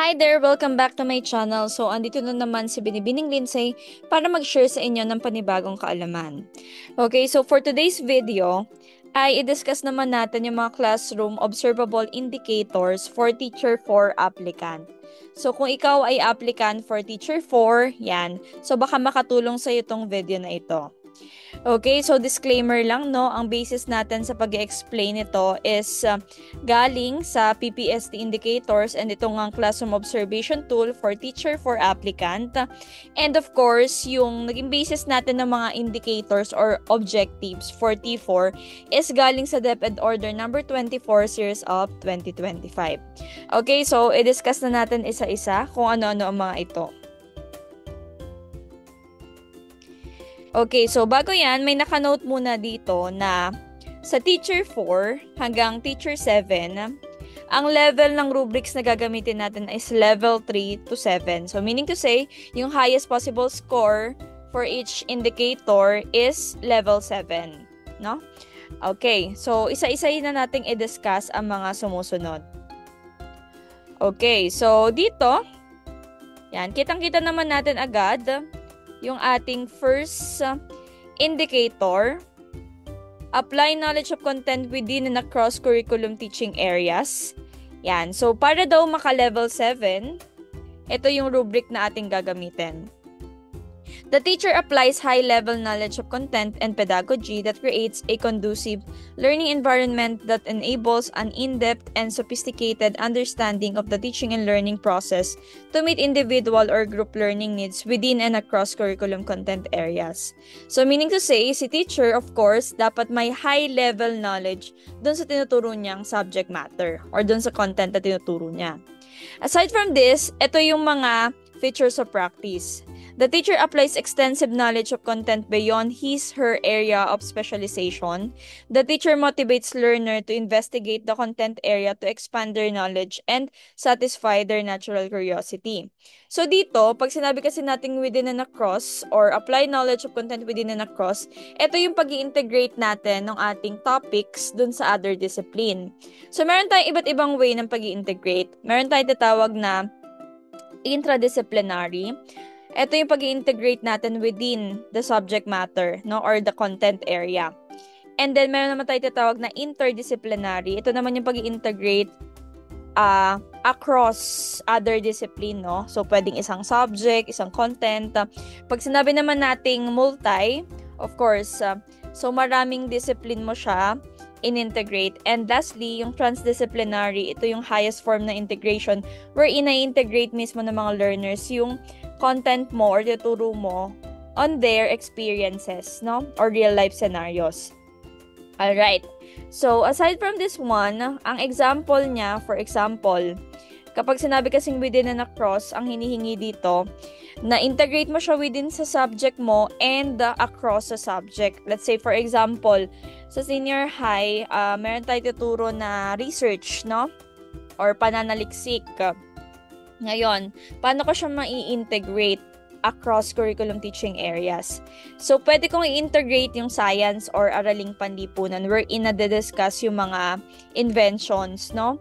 Hi there! Welcome back to my channel. So, andito na naman si Binibining Lindsay para mag-share sa inyo ng panibagong kaalaman. Okay, so for today's video, ay i-discuss naman natin yung mga classroom observable indicators for Teacher 4 applicant. So, kung ikaw ay applicant for Teacher 4, yan. So, baka makatulong sa iyo itong video na ito. Okay, so disclaimer lang, no, ang basis natin sa pag-explain ito is galing sa PPST indicators and ito nga classroom observation tool for teacher for applicant. And of course, yung naging basis natin ng mga indicators or objectives for T4 is galing sa DepEd Order number 24 series of 2025. Okay, so i-discuss na natin isa-isa kung ano-ano ang mga ito. Okay, so bago yan, may nakanote muna dito na sa Teacher 4 hanggang Teacher 7, ang level ng rubrics na gagamitin natin is level 3 to 7. So meaning to say, yung highest possible score for each indicator is level 7, no? Okay, so isa-isahin na nating i-discuss ang mga sumusunod. Okay, so dito, yan, kitang-kita naman natin agad yung ating first indicator, apply knowledge of content within and across curriculum teaching areas. Yan. So, para daw maka-level 7, ito yung rubric na ating gagamitin. The teacher applies high-level knowledge of content and pedagogy that creates a conducive learning environment that enables an in-depth and sophisticated understanding of the teaching and learning process to meet individual or group learning needs within and across curriculum content areas. So meaning to say, si teacher, of course, dapat may high-level knowledge dun sa tinuturo niyang subject matter or dun sa content na tinuturo niya. Aside from this, ito yung mga features of practice. The teacher applies extensive knowledge of content beyond his/her area of specialization. The teacher motivates learner to investigate the content area to expand their knowledge and satisfy their natural curiosity. So dito, pag sinabi kasi natin within and across or apply knowledge of content within and across, ito yung pag-i-integrate natin ng ating topics dun sa other discipline. So meron tayong iba't ibang way ng pag-i-integrate. Meron tayong tatawag na intradisciplinary. Ito yung pag-i-integrate natin within the subject matter, no, or the content area. And then, meron naman tayo tatawag na interdisciplinary. Ito naman yung pag-i-integrate across other discipline, no? So, pwedeng isang subject, isang content. Pag sinabi naman nating multi, of course, so maraming discipline mo siya in-integrate. And lastly, yung transdisciplinary, ito yung highest form na integration wherein na-integrate mismo ng mga learners yung content mo or tuturo mo on their experiences, no? Or real-life scenarios. Alright. So, aside from this one, ang example niya, for example, kapag sinabi kasing within and across, ang hinihingi dito, na-integrate mo siya within sa subject mo and across sa subject. Let's say, for example, sa senior high, meron tayo tuturo na research, no? Or pananaliksik. Ngayon, paano ko siya mai-integrate across curriculum teaching areas? So, pwede kong i-integrate yung science or araling panlipunan wherein na-discuss yung mga inventions, no?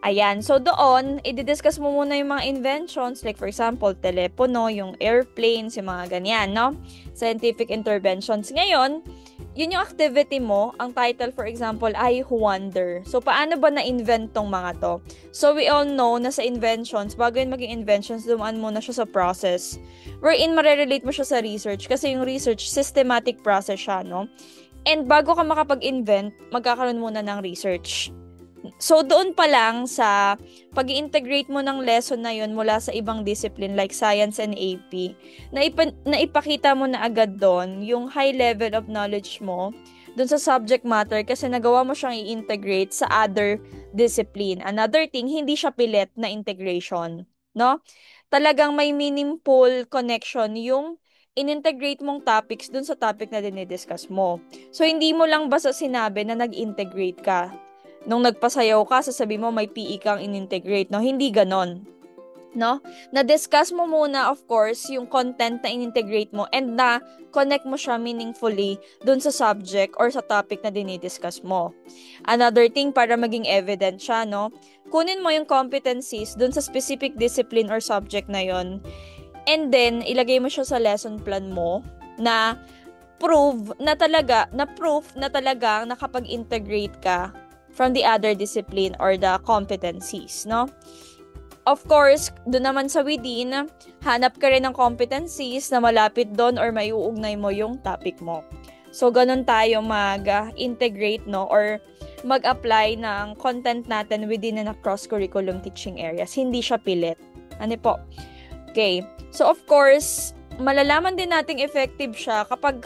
Ayan. So, doon, i-discuss mo muna yung mga inventions like for example, telepono, yung airplanes, yung mga ganyan, no? Scientific interventions. Ngayon, yun yung activity mo. Ang title, for example, ay Wonder. So, paano ba na-invent tong mga to? So, we all know na sa inventions, bago yun maging inventions, dumaan muna siya sa process. Wherein, marerelate mo siya sa research. Kasi yung research, systematic process siya, no? And bago ka makapag-invent, magkakaroon muna ng research. So, doon pa lang sa pag-i-integrate mo ng lesson na yun mula sa ibang discipline like science and AP, naipakita mo na agad doon yung high level of knowledge mo doon sa subject matter kasi nagawa mo siyang i-integrate sa other discipline. Another thing, hindi siya pilit na integration, no? Talagang may meaningful connection yung in-integrate mong topics doon sa topic na dinidiscuss mo. So, hindi mo lang basta sinabi na nag-integrate ka. Nung nagpasayaw ka, sasabi mo may PE kang in-integrate, no? Hindi ganon. no? Na-discuss mo muna, of course, yung content na in-integrate mo and na-connect mo siya meaningfully dun sa subject or sa topic na dinidiscuss mo. Another thing, para maging evident siya, no? Kunin mo yung competencies dun sa specific discipline or subject na yon, and then, ilagay mo siya sa lesson plan mo na proof na talagang nakapag-integrate ka from the other discipline or the competencies, no? Of course, doon naman sa within, hanap ka rin ng competencies na malapit doon or may uugnay mo yung topic mo. So, ganun tayo mag-integrate, no? Or mag-apply ng content natin within a cross-curriculum teaching areas. Hindi siya pilit. Ano po? Okay. So, of course, malalaman din nating effective siya kapag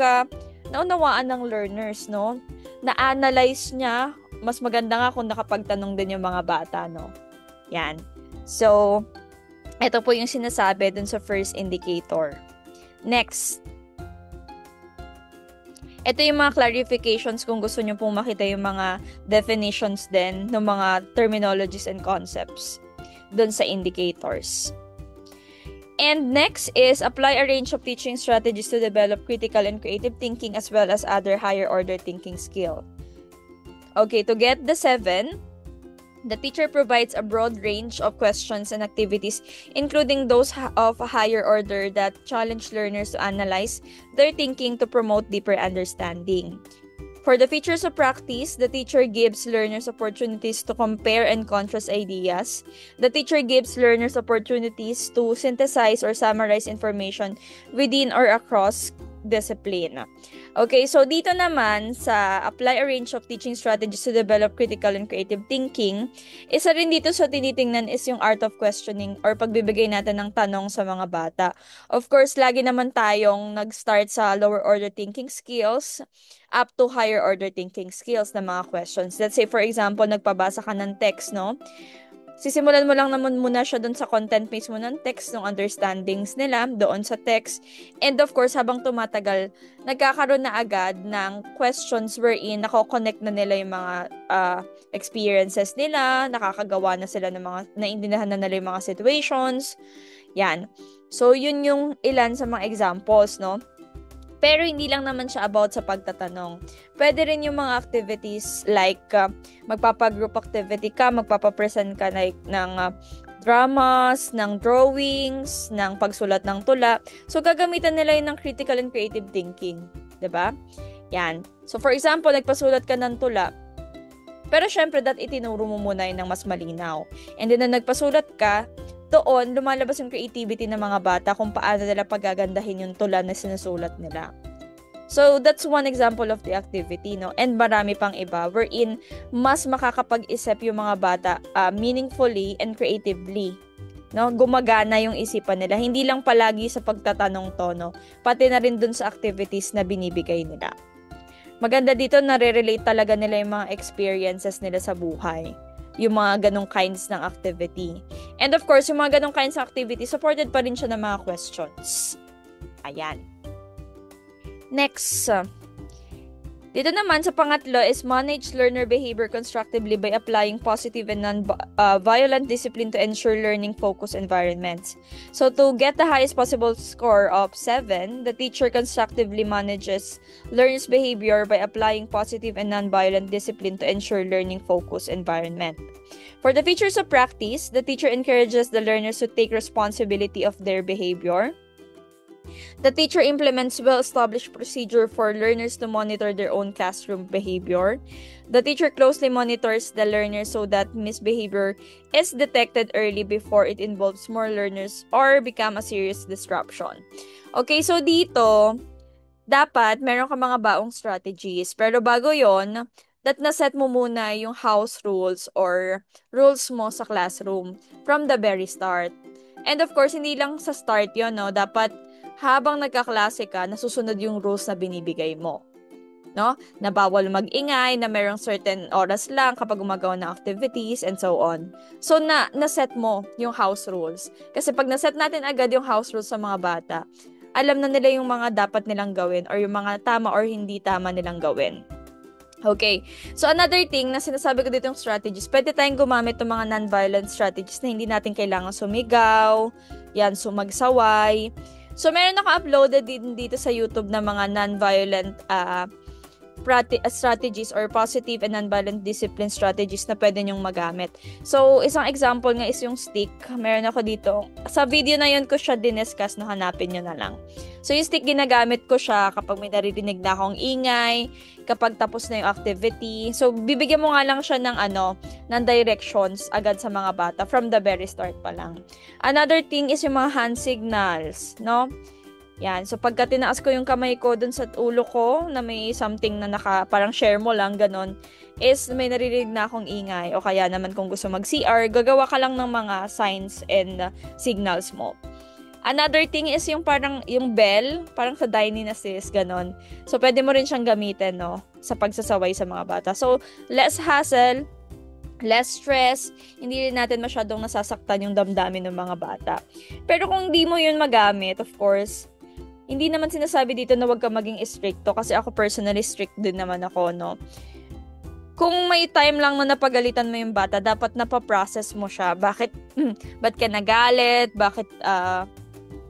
naunawaan ng learners, no? Na-analyze niya. Mas maganda nga kung nakapagtanong din yung mga bata, no? Yan. So, ito po yung sinasabi dun sa first indicator. Next. Ito yung mga clarifications kung gusto nyo pong makita yung mga definitions din ng mga terminologies and concepts dun sa indicators. And next is apply a range of teaching strategies to develop critical and creative thinking as well as other higher order thinking skill. Okay, to get the 7, the teacher provides a broad range of questions and activities, including those of a higher order that challenge learners to analyze their thinking to promote deeper understanding. For the features of practice, the teacher gives learners opportunities to compare and contrast ideas. The teacher gives learners opportunities to synthesize or summarize information within or across discipline. Okay, so dito naman sa apply a range of teaching strategies to develop critical and creative thinking, isa rin dito sa tinitingnan is yung art of questioning or pagbibigay natin ng tanong sa mga bata. Of course, lagi naman tayong nag-start sa lower order thinking skills up to higher order thinking skills na mga questions. Let's say, for example, nagpabasa ka ng text, no? Sisimulan mo lang naman muna siya doon sa content mismo ng text, ng understandings nila doon sa text. And of course, habang tumatagal, nagkakaroon na agad ng questions wherein nako-connect na nila yung mga experiences nila, nakakagawa na sila ng mga, naiintindihan na nila yung mga situations. Yan. So, yun yung ilan sa mga examples, no? Pero hindi lang naman siya about sa pagtatanong. Pwede rin yung mga activities like magpapagroup activity ka, magpapapresent ka ng dramas, ng drawings, ng pagsulat ng tula. So, gagamitan nila yun ng critical and creative thinking. 'Di ba? Yan. So, for example, nagpasulat ka ng tula. Pero syempre, itinuro mo muna yun ng mas malinaw. And then, na nagpasulat ka, doon, lumalabas yung creativity ng mga bata kung paano nila pagagandahin yung tula na sinusulat nila. So, that's one example of the activity, no? And marami pang iba, wherein mas makakapag-isip yung mga bata meaningfully and creatively. No? Gumagana yung isipan nila. Hindi lang palagi sa pagtatanong to, no? Pati na rin dun sa activities na binibigay nila. Maganda dito, nare-relate talaga nila yung mga experiences nila sa buhay. Yung mga ganong kinds ng activity. And of course, yung mga ganong kinds ng activity, supported pa rin siya ng mga questions. Ayan. Next. Dito naman sa pangatlo is manage learner behavior constructively by applying positive and non-violent discipline to ensure learning focus environments. So to get the highest possible score of 7, the teacher constructively manages learners' behavior by applying positive and non-violent discipline to ensure learning focus environment. For the features of practice, the teacher encourages the learners to take responsibility of their behavior. The teacher implements well-established procedure for learners to monitor their own classroom behavior. The teacher closely monitors the learners so that misbehavior is detected early before it involves more learners or become a serious disruption. Okay, so dito, dapat meron ka mga baong strategies. Pero bago yon, naset mo muna yung house rules or rules mo sa classroom from the very start. And of course, hindi lang sa start yon, no? Dapat habang nagkaklase ka, nasusunod yung rules na binibigay mo. No? Na bawal mag-ingay, na merong certain oras lang kapag gumagawa ng activities, and so on. So, naset mo yung house rules. Kasi pag naset natin agad yung house rules sa mga bata, alam na nila yung mga dapat nilang gawin or yung mga tama or hindi tama nilang gawin. Okay. So, another thing na sinasabi ko dito yung strategies, pwede tayong gumamit ng mga non-violent strategies na hindi natin kailangan sumigaw, yan, sumagsaway. So, meron naka-uploaded din dito sa YouTube na mga non-violent strategies or positive and non-violent discipline strategies na pwede nyong magamit. So, isang example nga is yung stick. Meron ako dito. Sa video na yun ko siya diniscuss, no, hanapin nyo na lang. So, yung stick, ginagamit ko siya kapag may naririnig na akong ingay, kapag tapos na yung activity. So, bibigyan mo nga lang siya ng directions agad sa mga bata from the very start pa lang. Another thing is yung mga hand signals, no? Yan. So, pagka tinaas ko yung kamay ko dun sa ulo ko na may something na parang share mo lang, ganon, is may naririnig na akong ingay. O kaya naman kung gusto mag-CR, gagawa ka lang ng mga signs and signals mo. Another thing is yung parang yung bell, parang sa dining assist, ganon. So, pwede mo rin siyang gamitin, no, sa pagsasaway sa mga bata. So, less hassle, less stress, hindi rin natin masyadong nasasaktan yung damdamin ng mga bata. Pero kung di mo yun magamit, of course, hindi naman sinasabi dito na wag ka maging stricto kasi ako personally strict din naman ako, no. Kung may time lang na napagalitan mo yung bata, dapat napaprocess mo siya. Bakit ka nagalit?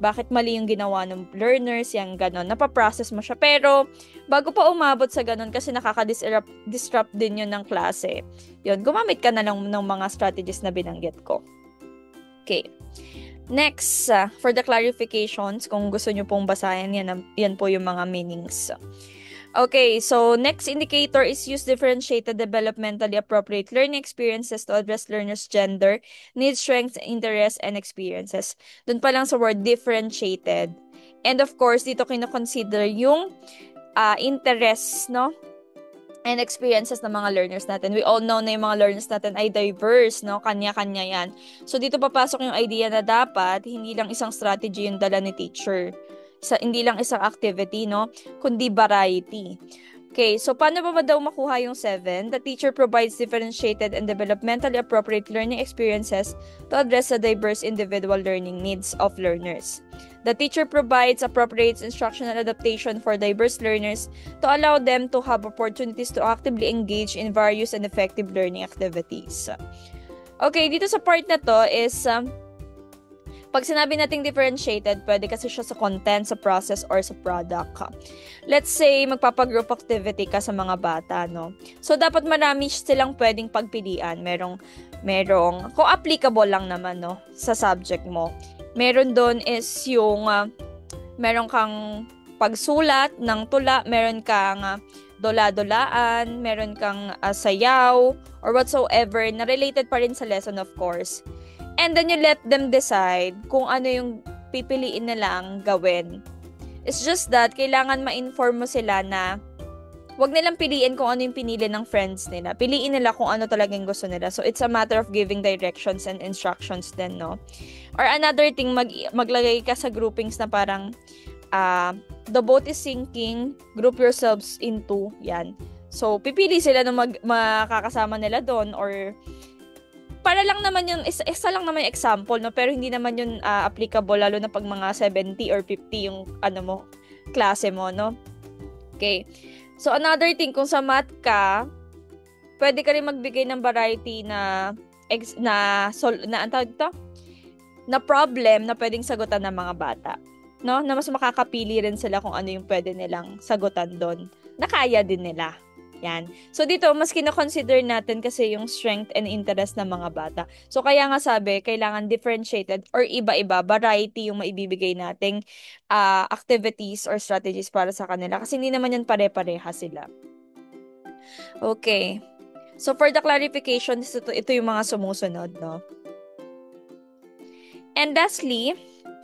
Bakit mali yung ginawa ng learners? Yung ganon. Napaprocess mo siya. Pero, bago pa umabot sa ganon, kasi nakaka-disrupt din yun ng klase. Yun, gumamit ka na lang ng mga strategies na binanggit ko. Okay. Next, for the clarifications, kung gusto nyo pong basahin, yan po yung mga meanings. Okay, so next indicator is use differentiated developmentally appropriate learning experiences to address learners' gender, needs, strengths, interests, and experiences. Doon pa lang sa word differentiated. And of course, dito kino-consider yung interests, no? And experiences ng mga learners natin. We all know na yung mga learners natin ay diverse, no? Kanya-kanya yan. So, dito papasok yung idea na dapat hindi lang isang strategy yung dala ni teacher. Hindi lang isang activity, no? Kundi variety. Okay, so paano ba daw makuha yung 7? The teacher provides differentiated and developmentally appropriate learning experiences to address the diverse individual learning needs of learners. The teacher provides appropriate instructional adaptation for diverse learners to allow them to have opportunities to actively engage in various and effective learning activities. Okay, dito sa part na to is pag sinabi nating differentiated, pwede kasi siya sa content, sa process, or sa product. Let's say, magpapagroup activity ka sa mga bata, no? So, dapat marami silang pwedeng pagpilian. Merong, kung applicable lang naman, no, sa subject mo. Meron doon is yung, meron kang pagsulat ng tula, meron kang dola-dolaan, meron kang sayaw, or whatsoever, na related pa rin sa lesson, of course. And then you let them decide kung ano yung pipiliin nilang gawin. It's just that, kailangan ma-inform mo sila na wag nilang piliin kung ano yung pinili ng friends nila. Piliin nila kung ano talagang gusto nila. So, it's a matter of giving directions and instructions din, no? Or another thing, maglagay ka sa groupings na parang the boat is sinking, group yourselves into, yan. So, pipili sila na makakasama nila doon or para lang naman yun, isa lang naman yung example, no? Pero hindi naman yun applicable, lalo na pag mga 70 or 50 yung klase mo, no? Okay. So, another thing, kung sa math ka, pwede ka rin magbigay ng variety na problem na pwedeng sagutan ng mga bata. No? Na mas makakapili rin sila kung ano yung pwede nilang sagutan doon. Na kaya din nila. Yan. So, dito, mas kino-consider natin kasi yung strength and interest ng mga bata. So, kaya nga sabi, kailangan differentiated or iba-iba, variety yung maibibigay nating activities or strategies para sa kanila. Kasi hindi naman yan pare-pareha sila. Okay. So, for the clarification, ito yung mga sumusunod, no? And lastly,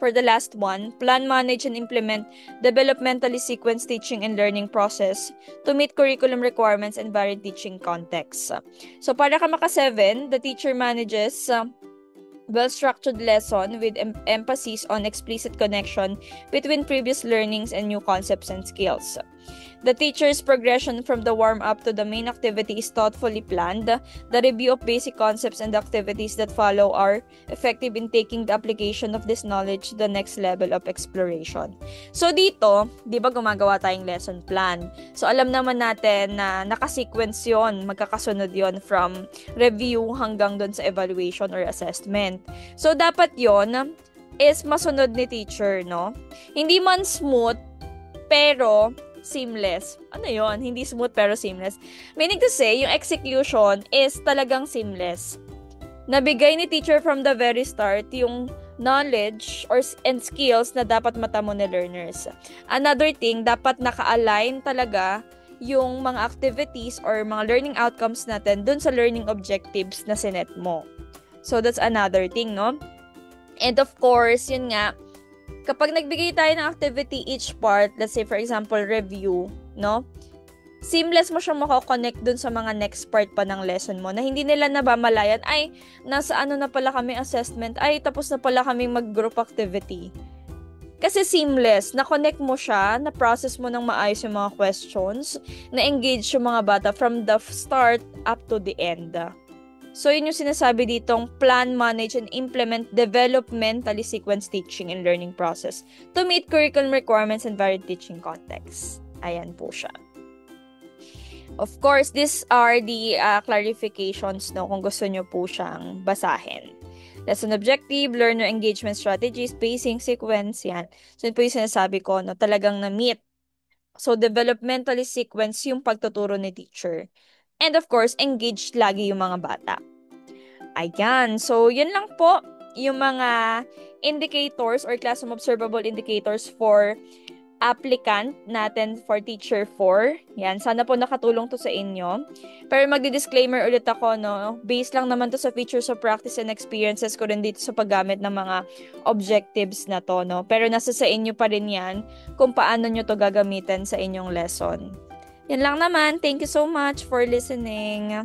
for the last one, plan, manage, and implement developmentally sequenced teaching and learning process to meet curriculum requirements and varied teaching contexts. So, para ka maka-7, the teacher manages well-structured lesson with emphasis on explicit connection between previous learnings and new concepts and skills. The teacher's progression from the warm-up to the main activity is thoughtfully planned. The review of basic concepts and the activities that follow are effective in taking the application of this knowledge to the next level of exploration. So dito, di ba gumagawa tayong lesson plan? So alam naman natin na nakasequence yon, magkakasunod yon from review hanggang doon sa evaluation or assessment. So dapat yon is masunod ni teacher, no? Hindi man smooth, pero seamless. Ano yon? Hindi smooth pero seamless. Meaning to say, yung execution is talagang seamless. Nabigay ni teacher from the very start yung knowledge and skills na dapat matamo ni learners. Another thing, dapat naka-align talaga yung mga activities or mga learning outcomes natin dun sa learning objectives na sinet mo. So, that's another thing, no? And of course, yun nga, kapag nagbigay tayo ng activity each part, let's say for example, review, no? Seamless mo siyang mako-connect dun sa mga next part pa ng lesson mo na hindi nila nabamalayan, ay, nasa ano na pala kami assessment, ay, tapos na pala kami mag-group activity. Kasi seamless, na-connect mo siya, na-process mo ng maayos yung mga questions, na-engage yung mga bata from the start up to the end. So, yun yung sinasabi ditong plan, manage, and implement developmentally sequenced teaching and learning process to meet curriculum requirements and varied teaching contexts. Ayan po siya. Of course, these are the clarifications, no, kung gusto nyo po siyang basahin. Lesson objective, learner engagement strategies, pacing, sequence, yan. So, yun po yung sinasabi ko, no, talagang na-meet. So, developmentally sequence yung pagtuturo ni teacher. And of course, engaged lagi yung mga bata. Ayan. So, yun lang po yung mga indicators or classroom observable indicators for applicant natin for Teacher 4. Yan. Sana po nakatulong to sa inyo. Pero magdi-disclaimer ulit ako, no? Based lang naman to sa features of practice and experiences ko rin dito sa paggamit ng mga objectives na to, no? Pero nasa sa inyo pa rin yan kung paano nyo to gagamitin sa inyong lesson. Yan lang naman. Thank you so much for listening.